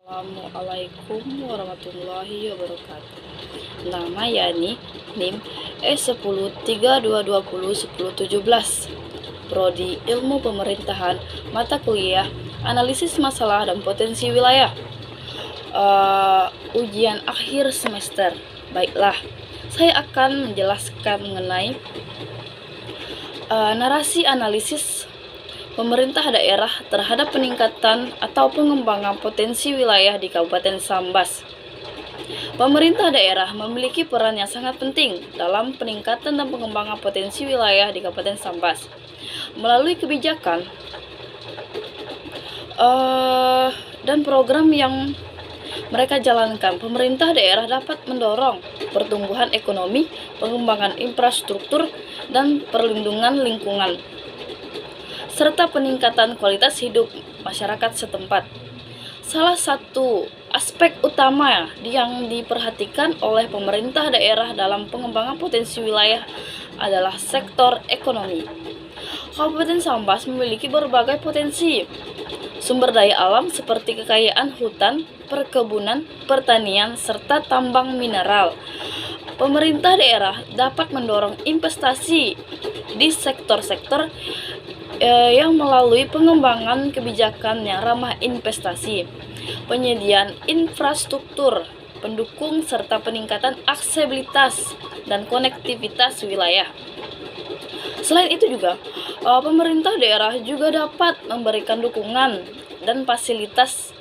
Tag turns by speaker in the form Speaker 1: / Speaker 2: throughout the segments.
Speaker 1: Assalamualaikum warahmatullahi wabarakatuh. Nama Yani NIM E1032201017. Prodi Ilmu Pemerintahan, mata kuliah Analisis Masalah dan Potensi Wilayah. Ujian akhir semester. Baiklah, saya akan menjelaskan mengenai narasi analisis pemerintah daerah terhadap peningkatan atau pengembangan potensi wilayah di Kabupaten Sambas. Pemerintah daerah memiliki peran yang sangat penting dalam peningkatan dan pengembangan potensi wilayah di Kabupaten Sambas. Melalui kebijakan dan program yang mereka jalankan, pemerintah daerah dapat mendorong pertumbuhan ekonomi, pengembangan infrastruktur, dan perlindungan lingkungan, serta peningkatan kualitas hidup masyarakat setempat. Salah satu aspek utama yang diperhatikan oleh pemerintah daerah dalam pengembangan potensi wilayah adalah sektor ekonomi. Kabupaten Sambas memiliki berbagai potensi sumber daya alam seperti kekayaan hutan, perkebunan, pertanian, serta tambang mineral. Pemerintah daerah dapat mendorong investasi di sektor-sektor yang melalui pengembangan kebijakan yang ramah investasi, penyediaan infrastruktur pendukung, serta peningkatan aksesibilitas dan konektivitas wilayah. Selain itu juga, pemerintah daerah juga dapat memberikan dukungan dan fasilitas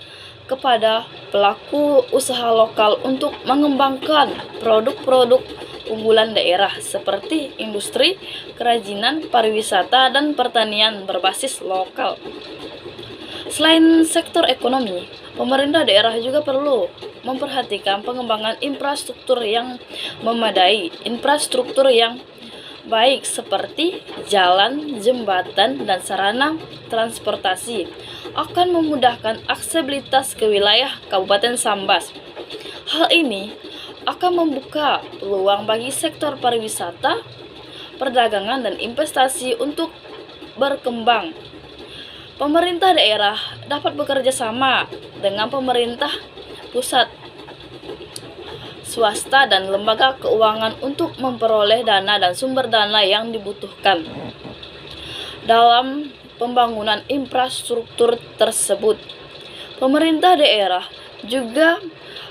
Speaker 1: kepada pelaku usaha lokal untuk mengembangkan produk-produk unggulan daerah seperti industri, kerajinan, pariwisata, dan pertanian berbasis lokal. Selain sektor ekonomi, pemerintah daerah juga perlu memperhatikan pengembangan infrastruktur yang memadai, infrastruktur yang baik seperti jalan, jembatan, dan sarana transportasi akan memudahkan aksesibilitas ke wilayah Kabupaten Sambas. Hal ini akan membuka peluang bagi sektor pariwisata, perdagangan, dan investasi untuk berkembang. Pemerintah daerah dapat bekerja sama dengan pemerintah pusat, swasta, dan lembaga keuangan untuk memperoleh dana dan sumber dana yang dibutuhkan dalam pembangunan infrastruktur tersebut. Pemerintah daerah juga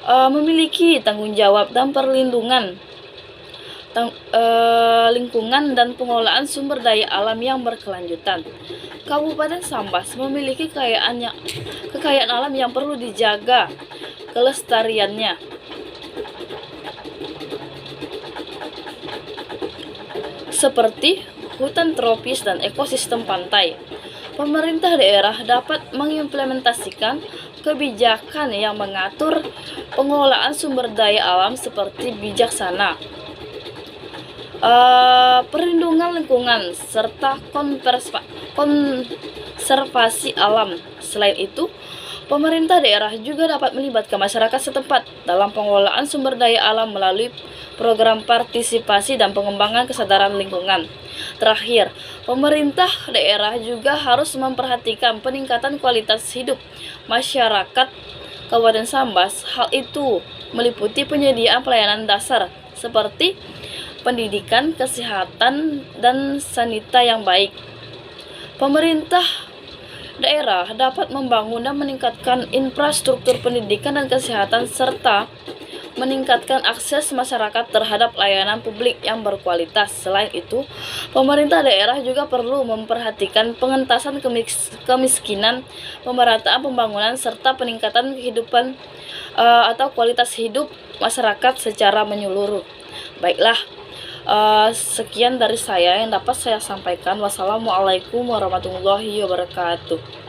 Speaker 1: memiliki tanggung jawab dan perlindungan lingkungan dan pengelolaan sumber daya alam yang berkelanjutan. Kabupaten Sambas memiliki kekayaan alam yang perlu dijaga kelestariannya, seperti hutan tropis dan ekosistem pantai. Pemerintah daerah dapat mengimplementasikan kebijakan yang mengatur pengelolaan sumber daya alam seperti bijaksana, perlindungan lingkungan, serta konservasi alam. Selain itu, pemerintah daerah juga dapat melibatkan masyarakat setempat dalam pengelolaan sumber daya alam melalui program partisipasi dan pengembangan kesadaran lingkungan. Terakhir, pemerintah daerah juga harus memperhatikan peningkatan kualitas hidup masyarakat Kabupaten Sambas. Hal itu meliputi penyediaan pelayanan dasar seperti pendidikan, kesehatan, dan sanita yang baik. Pemerintah daerah dapat membangun dan meningkatkan infrastruktur pendidikan dan kesehatan serta meningkatkan akses masyarakat terhadap layanan publik yang berkualitas. Selain itu, pemerintah daerah juga perlu memperhatikan pengentasan kemiskinan, pemerataan pembangunan, serta peningkatan kehidupan atau kualitas hidup masyarakat secara menyeluruh. Baiklah, sekian dari saya yang dapat saya sampaikan. Wassalamualaikum warahmatullahi wabarakatuh.